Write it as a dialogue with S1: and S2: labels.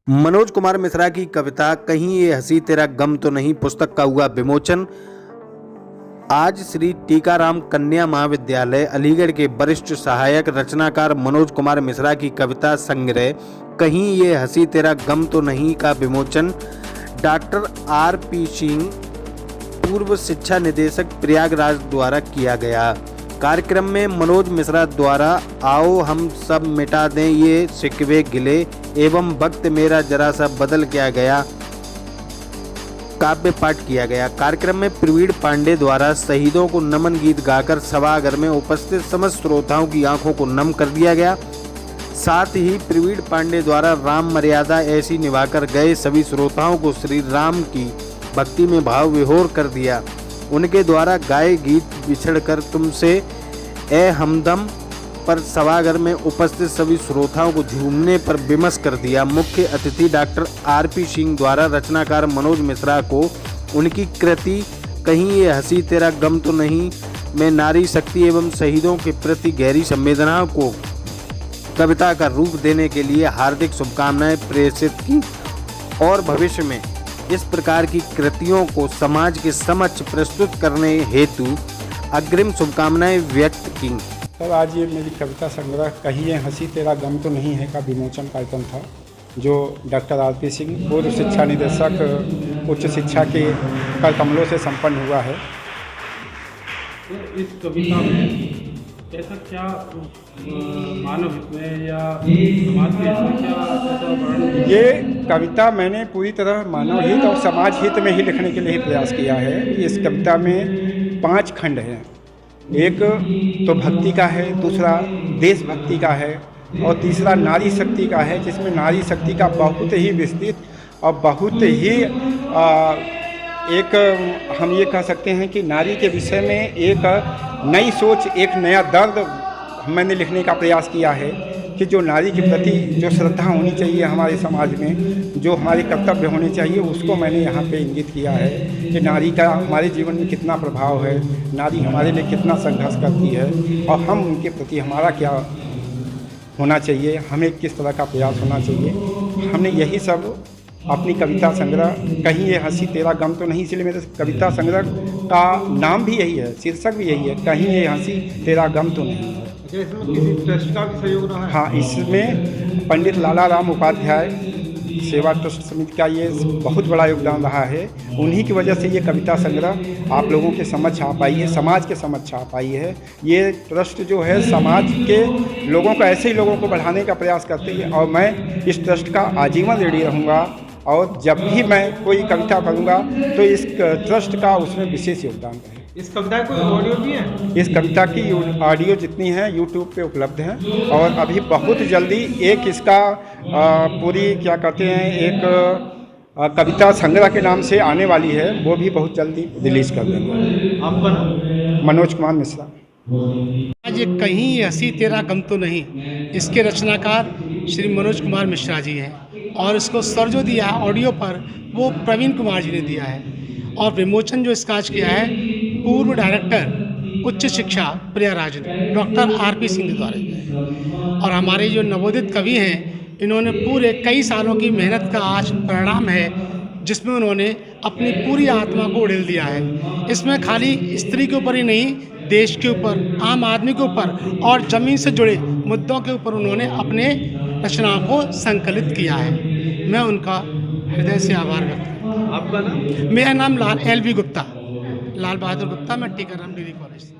S1: मनोज कुमार मिश्रा की कविता कहीं ये हंसी तेरा गम तो नहीं पुस्तक का हुआ विमोचन। आज श्री टीकाराम कन्या महाविद्यालय अलीगढ़ के वरिष्ठ सहायक रचनाकार मनोज कुमार मिश्रा की कविता संग्रह कहीं ये हंसी तेरा गम तो नहीं का विमोचन डॉक्टर आर.पी. सिंह पूर्व शिक्षा निदेशक प्रयागराज द्वारा किया गया। कार्यक्रम में मनोज मिश्रा द्वारा आओ हम सब मिटा दें ये शिकवे गिले एवं वक्त मेरा जरा सा बदल किया गया काव्य पाठ किया गया। कार्यक्रम में प्रवीण पांडे द्वारा शहीदों को नमन गीत गाकर सभागार में उपस्थित समस्त श्रोताओं की आंखों को नम कर दिया गया। साथ ही प्रवीण पांडे द्वारा राम मर्यादा ऐसी निभाकर गए सभी श्रोताओं को श्री राम की भक्ति में भाव विभोर कर दिया। उनके द्वारा गाए गीत बिछड़कर तुमसे ए हमदम पर सभागार में उपस्थित सभी श्रोताओं को झूमने पर विमश कर दिया। मुख्य अतिथि डॉक्टर आर.पी. सिंह द्वारा रचनाकार मनोज मिश्रा को उनकी कृति कहीं ये हंसी तेरा गम तो नहीं में नारी शक्ति एवं शहीदों के प्रति गहरी संवेदनाओं को कविता का रूप देने के लिए हार्दिक शुभकामनाएं प्रेषित की और भविष्य में इस प्रकार की कृतियों को समाज के समक्ष प्रस्तुत करने हेतु अग्रिम शुभकामनाएं व्यक्त की।
S2: सर, आज ये मेरी कविता संग्रह कहीं ये हंसी तेरा गम तो नहीं है का विमोचन कार्यक्रम था, जो डॉक्टर आर.पी. सिंह पूर्व शिक्षा निदेशक उच्च शिक्षा के कर कमलों से संपन्न हुआ है।
S3: इस कविता में ऐसा क्या मानव हित में या समाज के हित में क्या ऐसा वर्णन?
S2: ये कविता मैंने पूरी तरह मानव हित और समाज हित में ही लिखने के लिए प्रयास किया है। इस कविता में 5 खंड हैं। एक तो भक्ति का है, दूसरा देशभक्ति का है और तीसरा नारी शक्ति का है, जिसमें नारी शक्ति का बहुत ही विस्तृत और बहुत ही एक हम ये कह सकते हैं कि नारी के विषय में एक नई सोच, एक नया दर्द मैंने लिखने का प्रयास किया है कि जो नारी के प्रति जो श्रद्धा होनी चाहिए हमारे समाज में, जो हमारे कर्तव्य होने चाहिए, उसको मैंने यहाँ पे इंगित किया है कि नारी का हमारे जीवन में कितना प्रभाव है, नारी हमारे लिए कितना संघर्ष करती है और हम उनके प्रति हमारा क्या होना चाहिए, हमें किस तरह का प्रयास होना चाहिए। हमने यही सब अपनी कविता संग्रह कहीं ये हंसी तेरा गम तो नहीं, इसलिए मेरे कविता संग्रह का नाम भी यही है, शीर्षक भी यही है, कहीं ये हंसी तेरा गम तो नहीं है।
S3: इसमें किसी ट्रस्ट का भी सहयोग रहा है?
S2: हाँ, इसमें पंडित लाला राम उपाध्याय सेवा ट्रस्ट समिति का ये बहुत बड़ा योगदान रहा है। उन्हीं की वजह से ये कविता संग्रह आप लोगों के समक्ष आ पाई है, समाज के समक्ष आ पाई है। ये ट्रस्ट जो है समाज के लोगों को, ऐसे ही लोगों को बढ़ाने का प्रयास करती है और मैं इस ट्रस्ट का आजीवन ऋणी रहूँगा और जब भी मैं कोई कविता करूँगा तो इस ट्रस्ट का उसमें विशेष योगदान है।
S3: इस कविता की ऑडियो भी है?
S2: इस कविता की ऑडियो जितनी है यूट्यूब पे उपलब्ध हैं और अभी बहुत जल्दी एक इसका पूरी क्या कहते हैं एक कविता संग्रह के नाम से आने वाली है, वो भी बहुत जल्दी रिलीज कर देंगे।
S3: आपका नाम?
S2: मनोज कुमार मिश्रा।
S4: आज ये कहीं ये हंसी तेरा गम तो नहीं, इसके रचनाकार श्री मनोज कुमार मिश्रा जी हैं और इसको स्वर जो दिया है ऑडियो पर वो प्रवीण कुमार जी ने दिया है और विमोचन जो इसका आज किया है पूर्व डायरेक्टर उच्च शिक्षा प्रयागराज डॉक्टर आर.पी. सिंह द्वारा। और हमारे जो नवोदित कवि हैं, इन्होंने पूरे कई सालों की मेहनत का आज परिणाम है, जिसमें उन्होंने अपनी पूरी आत्मा को उड़ेल दिया है। इसमें खाली स्त्री के ऊपर ही नहीं, देश के ऊपर, आम आदमी के ऊपर और ज़मीन से जुड़े मुद्दों के ऊपर उन्होंने अपने रचनाओं को संकलित किया है। मैं उनका हृदय से आभार व्यक्त करता हूँ।
S3: आपका नाम?
S4: मेरा नाम एल.बी. गुप्ता, लाल बहादुर गुप्ता, मैं टीकाराम डिग्री कॉलेज।